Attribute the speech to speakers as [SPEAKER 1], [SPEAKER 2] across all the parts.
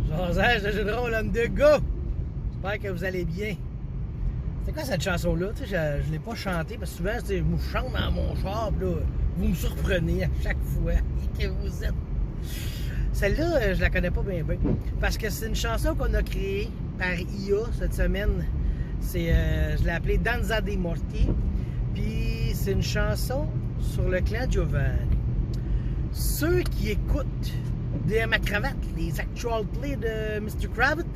[SPEAKER 1] Jasage de jeu de rôle homme de gars. J'espère que vous allez bien. C'est quoi cette chanson-là? Je ne l'ai pas chantée parce que souvent, je me chante dans mon char, là, vous me surprenez à chaque fois que vous êtes. Celle-là, je la connais pas bien. Parce que c'est une chanson qu'on a créée par IA cette semaine. Je l'ai appelée Danza dei Morti. Puis c'est une chanson sur le clan Giovanni. Ceux qui écoutent DM à Cravate, les actual plays de Mr. Kravitz,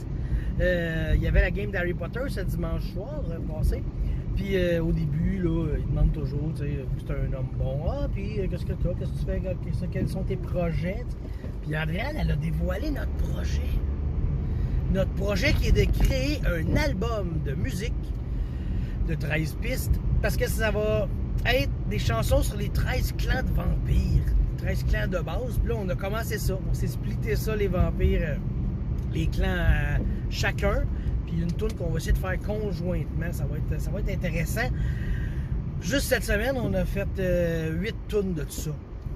[SPEAKER 1] il y avait la game d'Harry Potter ce dimanche soir passé. Puis au début, là, il demande toujours, tu sais, c'est un homme bon. Ah, puis qu'est-ce que tu as? Qu'est-ce que tu fais? Quels sont tes projets? Puis Adrienne, elle a dévoilé notre projet. Notre projet qui est de créer un album de musique de 13 pistes. Parce que ça va être des chansons sur les 13 clans de vampires. 13 clans de base. Puis là, on a commencé ça. On s'est splitté ça, les vampires, les clans chacun. Puis une toune qu'on va essayer de faire conjointement. Ça va être intéressant. Juste cette semaine, on a fait 8 tounes de tout ça.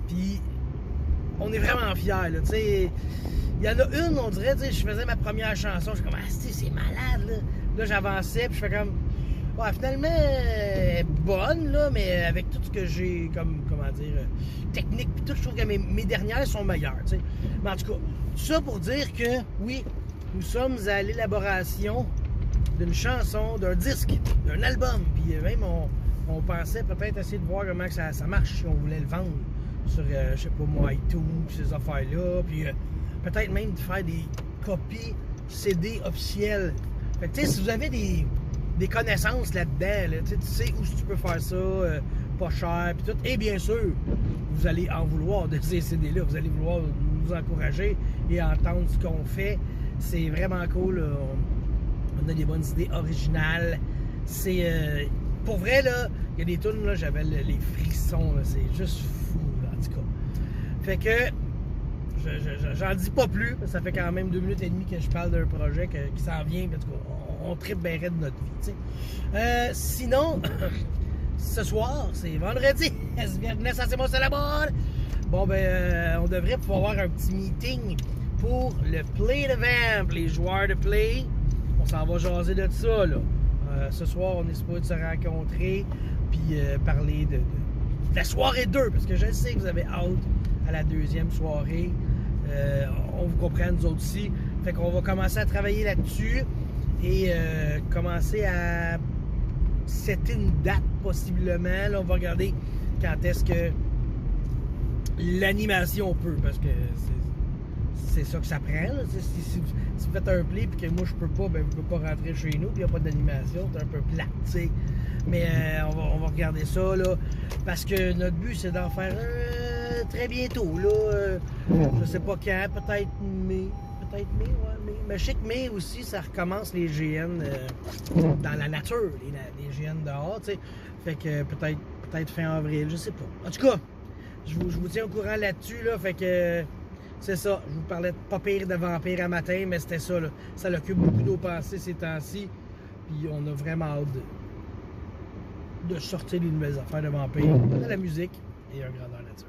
[SPEAKER 1] Puis on est vraiment fiers, là. Tu sais, il y en a une, on dirait, je faisais ma première chanson. Je suis comme, ah, c'est malade, là. Là, j'avançais, puis je fais comme, ouais, finalement, elle est bonne, là, mais avec tout ce que j'ai comme, comment dire, technique, puis tout, je trouve que mes dernières sont meilleures, tu sais. Mais en tout cas, tout ça pour dire que, oui, nous sommes à l'élaboration d'une chanson, d'un disque, d'un album. Puis même, on pensait peut-être essayer de voir comment ça marche si on voulait le vendre sur, je sais pas moi, iTunes, ces affaires-là. Puis peut-être même de faire des copies CD officielles. Fait que, tu sais, si vous avez des connaissances là-dedans, là, tu sais où tu peux faire ça, pas cher, puis tout. Et bien sûr, vous allez en vouloir de ces CD-là. Vous allez vouloir nous encourager et entendre ce qu'on fait. C'est vraiment cool. On a des bonnes idées originales. C'est pour vrai, là, il y a des tunes, là, j'avais les frissons. C'est juste fou, là, en tout cas. Fait que j'en dis pas plus. Ça fait quand même 2 minutes et demie que je parle d'un projet qui s'en vient. En tout cas, on tripe bien raide de notre vie. Sinon, ce soir, c'est vendredi. Viernes hacemos el amor. Bon, ben, on devrait pouvoir avoir un petit meeting pour le Play de Vamp, les joueurs de Play. On s'en va jaser de ça, là. Ce soir, on est supposé se rencontrer puis parler de la soirée 2, parce que je sais que vous avez hâte à la deuxième soirée. On vous comprend, nous autres aussi. Fait qu'on va commencer à travailler là-dessus et commencer à setter une date, possiblement. Là, on va regarder quand est-ce que l'animation peut, parce que c'est ça que ça prend. Là. Si vous faites un play et que moi je peux pas, ben vous pouvez pas rentrer chez nous, puis il n'y a pas d'animation, c'est un peu plate, t'sais. Mais on va regarder ça, là, parce que notre but c'est d'en faire très bientôt, là. Je sais pas quand, peut-être mai, ouais, mai. Mais je sais que mai aussi, ça recommence les GN dans la nature, les GN dehors, tu sais. Fait que peut-être fin avril, je sais pas. En tout cas, je vous tiens au courant là-dessus, là, fait que c'est ça. Je vous parlais de pas pire de vampire à matin, mais c'était ça, là. Ça l'occupe beaucoup nos pensées ces temps-ci. Puis on a vraiment hâte de sortir des nouvelles affaires de vampires, de la musique et un grandeur nature.